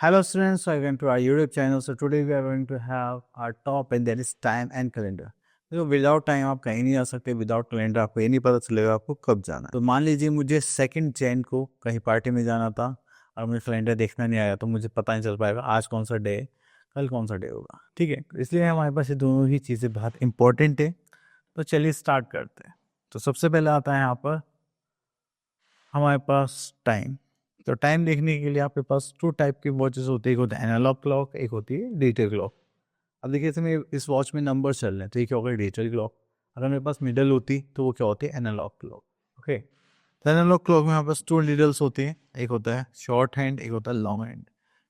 Hello students, welcome to our YouTube channel. So today we are going to have our topic that is time and calendar. देखो without time आप कहीं नहीं आ सकते, without calendar आपको ये नहीं पता चलेगा आपको कब जाना है। तो मान लीजिए मुझे 2 जैन को कहीं पार्टी में जाना था और मुझे कैलेंडर देखना नहीं आया, तो मुझे पता नहीं चल पाएगा आज कौन सा डे है, कल कौन सा डे होगा। ठीक है, तो इसलिए हमारे पास ये दोनों ही चीज़ें बहुत इंपॉर्टेंट है। तो चलिए स्टार्ट करते हैं। तो सबसे पहले आता है यहाँ पर हमारे पास टाइम। तो टाइम देखने के लिए आपके पास 2 टाइप की वॉचेस होती है, एक होती है एनालॉग क्लॉक, एक होती है डिजिटल क्लॉक। अब देखिए इसमें इस वॉच में नंबर चल रहे हैं, तो ये क्या होगा, डिजिटल क्लॉक। अगर मेरे पास मिडल होती तो वो क्या होती है, एनालॉग क्लॉक। ओके, तो एनालॉग क्लॉक में हमारे पास 2 नीडल्स होते हैं, एक होता है शॉर्ट हैंड, एक होता है long hand.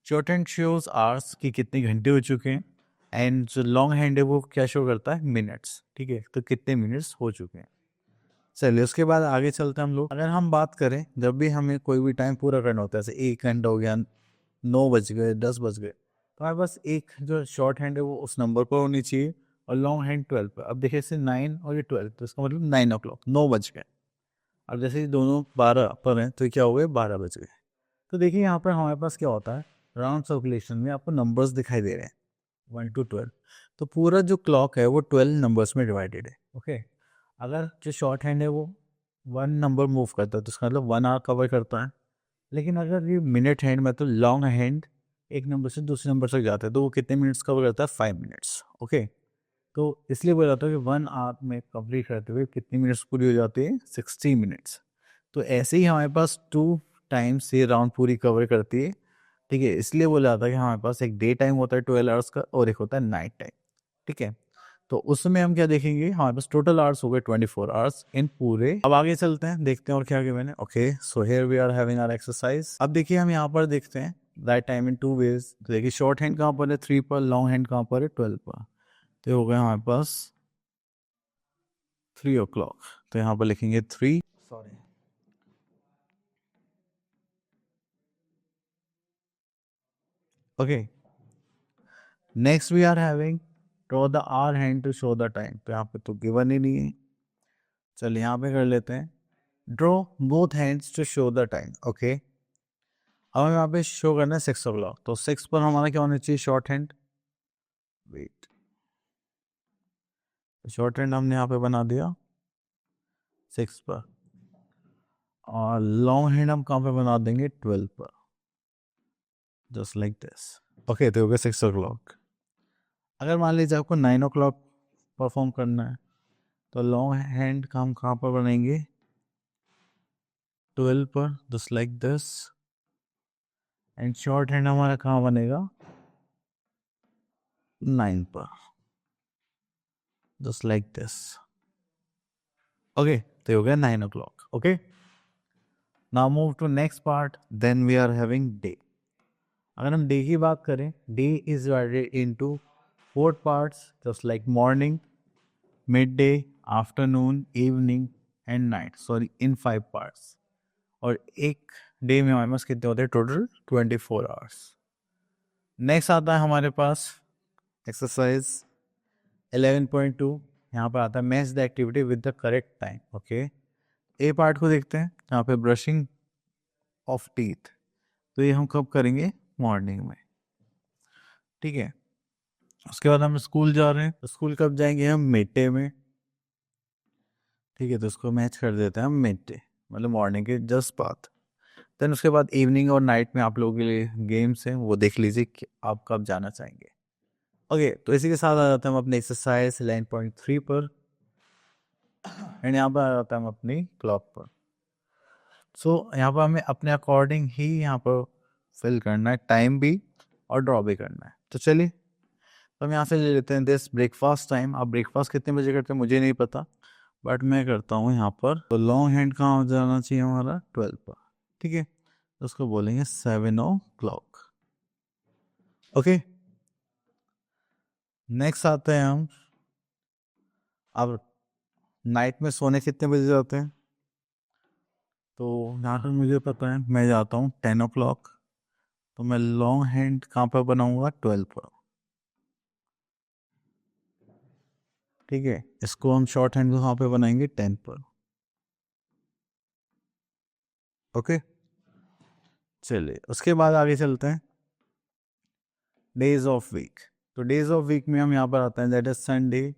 Short hand shows hours कि कितने घंटे हो चुके हैं, एंड जो लॉन्ग हैंड है वो क्या शो करता है, मिनट्स। ठीक है, तो कितने मिनट्स हो चुके हैं। चलिए उसके बाद आगे चलते हैं हम लोग। अगर हम बात करें, जब भी हमें कोई भी टाइम पूरा करना होता है, जैसे 1 घंटा हो गया, 9 बज गए, 10 बज गए, तो हमारे पास एक जो शॉर्ट हैंड है वो उस नंबर पर होनी चाहिए और लॉन्ग हैंड 12 पर। अब देखिए इसे 9 और ये 12, तो इसका मतलब 9 o'clock, 9 बज गए। अब जैसे ये दोनों 12 पर हैं, तो ये क्या हो गए, 12 बज गए। तो देखिए यहाँ पर हमारे पास क्या होता है, राउंड सर्कुलेशन में आपको नंबर्स दिखाई दे रहे हैं 1 to 12। तो पूरा जो क्लॉक है वो 12 नंबर्स में डिवाइडेड है। ओके, अगर जो शॉर्ट हैंड है वो 1 नंबर मूव करता है, तो इसका मतलब 1 आवर कवर करता है। लेकिन अगर ये मिनट हैंड मतलब लॉन्ग हैंड एक नंबर से दूसरे नंबर तक जाता है, तो वो कितने मिनट्स कवर करता है, 5 मिनट्स। ओके, तो इसलिए बोला जाता है कि 1 आवर में कंप्लीट करते हुए कितनी मिनट्स पूरी हो जाती है, 60 मिनट्स। तो ऐसे ही हमारे पास 2 टाइम्स ये राउंड पूरी कवर करती है। ठीक है, इसलिए बोला जाता है कि हमारे पास एक डे टाइम होता है 12 आवर्स का और एक होता है नाइट टाइम। ठीक है, तो उसमें हम क्या देखेंगे, हमारे पास टोटल आवर्स हो गए 24 आवर्स इन पूरे। अब आगे चलते हैं, देखते हैं और क्या गिवन है। Okay, so here we are having our exercise. अब देखिए हम यहाँ पर देखते हैं राइट टाइम इन 2 वेज। तो देखिए शॉर्ट हैंड कहाँ पर है, 3 पर, लॉन्ग हैंड कहाँ पर है, 12 पर। तो ये हो गया हमारे पास 3 o'clock। तो यहाँ पर लिखेंगे 3, sorry, okay. Next we are having draw the hour hand to show the time. तो यहाँ पे तो गिवन ही नहीं है, चलिए यहाँ पे कर लेते हैं, draw both hands to show the time. Okay, हमें यहाँ पे शो करना है 6 o'clock, तो 6 पर हमारा क्या होना चाहिए, short hand. Wait, short hand हमने यहाँ पे बना दिया 6 पर, और लॉन्ग हैंड हम कहाँ पे बना देंगे, 12 पर, जस्ट लाइक दिस। ओके, तो हो गया 6 o'clock। अगर मान लीजिए आपको 9 o'clock परफॉर्म करना है, तो लॉन्ग हैंड का हम कहाँ पर बनाएंगे, 12 पर, just like this. And short hand हमारा कहाँ बनेगा, 9 पर, जस्ट लाइक दिस। ओके, तो हो गया 9 o'clock। Okay, now move to next part, then we are having day. अगर हम डे की बात करें, day is divided into 4 parts, just like morning, mid day, afternoon, evening and night, sorry in 5 parts. और एक डे में हमारे पास कितने होते हैं, टोटल 24 आवर्स। नेक्स्ट आता है हमारे पास एक्सरसाइज 11.2। यहाँ पर आता है match the activity with the correct time. Okay, A part को देखते हैं, यहाँ पे ब्रशिंग ऑफ टीथ। तो ये हम कब करेंगे, मॉर्निंग में। ठीक है, उसके बाद हम स्कूल जा रहे हैं, तो स्कूल कब जाएंगे हम, मिड डे में। ठीक है, तो उसको मैच कर देते हैं हम मिड डे, मतलब मॉर्निंग के जस्ट बाद। देन उसके बाद इवनिंग और नाइट में आप लोगों के लिए गेम्स हैं, वो देख लीजिए कि आप कब जाना चाहेंगे। ओके, तो इसी के साथ आ जाते हैं हम अपने एक्सरसाइज 11.3 पर, एंड यहाँ पर आ जाता है हम अपनी क्लॉक पर। सो यहाँ पर हमें अपने अकॉर्डिंग ही यहाँ पर फिल करना है, टाइम भी और ड्रॉ भी करना है। तो चलिए, तो हम यहाँ से ले लेते हैं दिस ब्रेकफास्ट टाइम। आप ब्रेकफास्ट कितने बजे करते हैं मुझे नहीं पता, बट मैं करता हूँ यहाँ पर। तो लॉन्ग हैंड कहाँ हो जाना चाहिए हमारा, 12 पर। ठीक है, तो उसको बोलेंगे 7 o'clock। ओके, नेक्स्ट आते हैं हम, अब नाइट में सोने कितने बजे जाते हैं। तो यहाँ पर मुझे पता है, मैं जाता हूँ 10 o'clock। तो मैं लॉन्ग हैंड कहाँ पर बनाऊंगा, 12 पर। ठीक है, इसको हम शॉर्ट हैंड को कहाँ पे बनाएंगे, 10 पर। ओके, चलिए उसके बाद आगे चलते हैं। Days of week. तो डेज ऑफ वीक में हम यहाँ पर आते हैं, that is Sunday,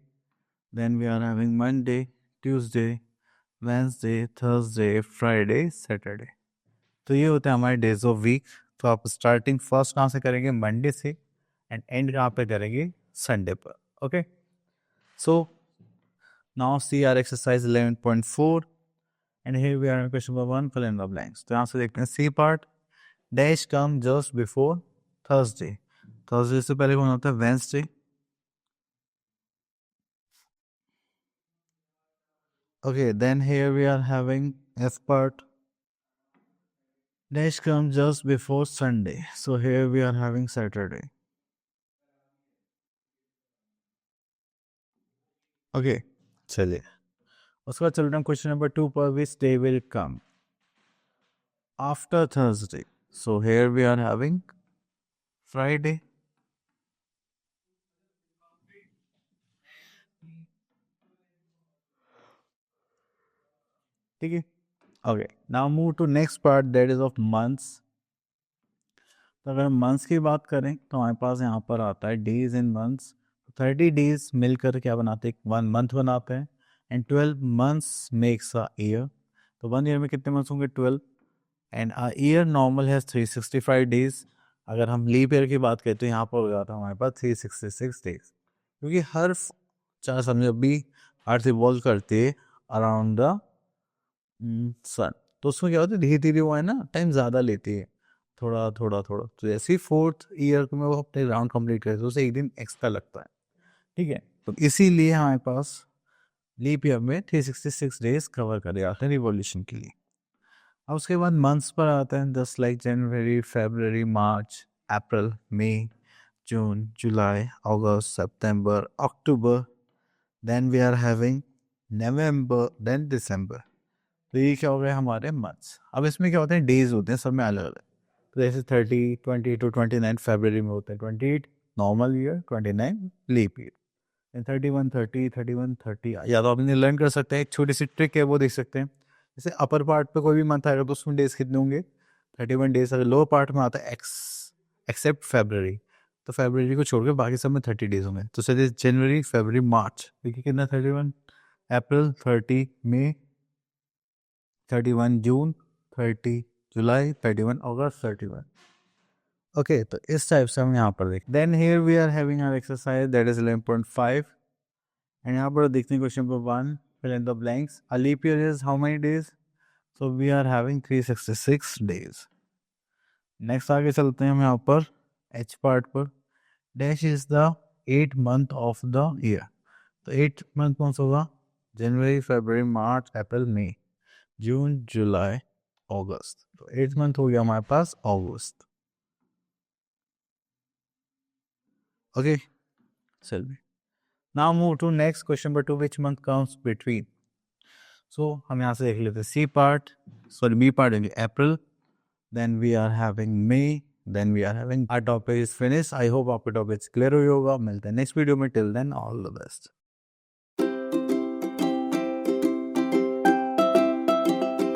then we are having Monday, Tuesday, Wednesday, Thursday, Friday, Saturday. तो ये होते हैं हमारे डेज ऑफ वीक। तो आप स्टार्टिंग फर्स्ट कहाँ से करेंगे, मंडे से, एंड एंड कहाँ पे करेंगे, संडे पर। Okay, so now see our exercise 11.4 and here we are in question number 1, fill in the blanks. तो यहाँ से देखते हैं C part, dash come just before Thursday. Thursday से पहले कौन होता है, Wednesday. Okay, then here we are having F part. Dash comes just before Sunday. So here we are having Saturday. Okay, चलिए उसके बाद चलते हैं क्वेश्चन नंबर 2 पर, which day will come after Thursday. So here we are having Friday. ठीक है, okay, now move to next part, that is of months. तो अगर मंथ्स की बात करें तो हमारे पास यहाँ पर आता है डेज इन मंथ्स। 30 डेज मिलकर क्या बनाते हैं, 1 मंथ बनाते हैं, and 12 months makes a year. तो 1 ईयर में कितने मंथ्स होंगे, 12, एंड अ ईयर नॉर्मल है 365 डेज। अगर हम लीप ईयर की बात करें तो यहाँ पर हो जाता है हमारे पास 366 डेज, क्योंकि हर चार समझो अभी अर्थ इवॉल्व करती है अराउंड द सन। तो उसमें क्या होता है, धीरे धीरे वो है ना टाइम ज़्यादा लेती है, थोड़ा थोड़ा थोड़ा। तो जैसे ही 4th ईयर में वो अपने राउंड कंप्लीट करे तो उसे एक दिन एक्स्ट्रा लगता है। ठीक है, तो इसीलिए हमारे पास लीप ईयर में 366 डेज कवर करे जाते हैं रिवॉल्यूशन के लिए। अब उसके बाद मंथ्स पर आते हैं, just like January, February, March, April, May, June, July, August, September, October, then we are having November, then December. तो ये क्या हो गए हमारे मंथ्स। अब इसमें क्या होते हैं, डेज होते हैं सब में अलग अलग। तो जैसे 30, 20 to 29 फरवरी में होते हैं, 28 नॉर्मल ईयर, 29 लीप ईयर, 31 30, 31 30। या तो आप इन्हें लर्न कर सकते हैं, एक छोटी सी ट्रिक है वो देख सकते हैं। जैसे अपर पार्ट पे कोई भी मंथ आएगा तो उसमें डेज कितने होंगे, 31 डेज। अगर लोअर पार्ट में आता है एक्सेप्ट फरवरी, तो फरवरी को छोड़कर बाकी सब में 30 डेज होंगे। तो जैसे जनवरी, फरवरी, मार्च, देखिए कितना 31, अप्रैल 30, मई 31, जून 30, जुलाई 31, अगस्त 31। ओके, तो इस टाइप से हम यहाँ पर देखें। Then here we are having our exercise, that is 11.5, and यहाँ पर देखते हैं question number 1, fill in the blanks. A leap year is how many days, so we are having 366 days. Next आगे चलते हैं हम यहाँ पर एच पार्ट पर। Dash is the 8th month of the year. तो 8th मंथ कौन सा होगा, जनवरी, February, March, April, May, June, July, अगस्त। तो 8th मंथ हो गया हमारे पास अगस्त। ओके, चलिए now move to next question number 2, which month comes between. So हम यहाँ से देख लेते हैं C part, sorry B part होंगे April, then we are having May, then we are having. Our topic is finish. I hope आपके topic clear हुई होगा। मिलते हैं नेक्स्ट वीडियो में, till then all the best.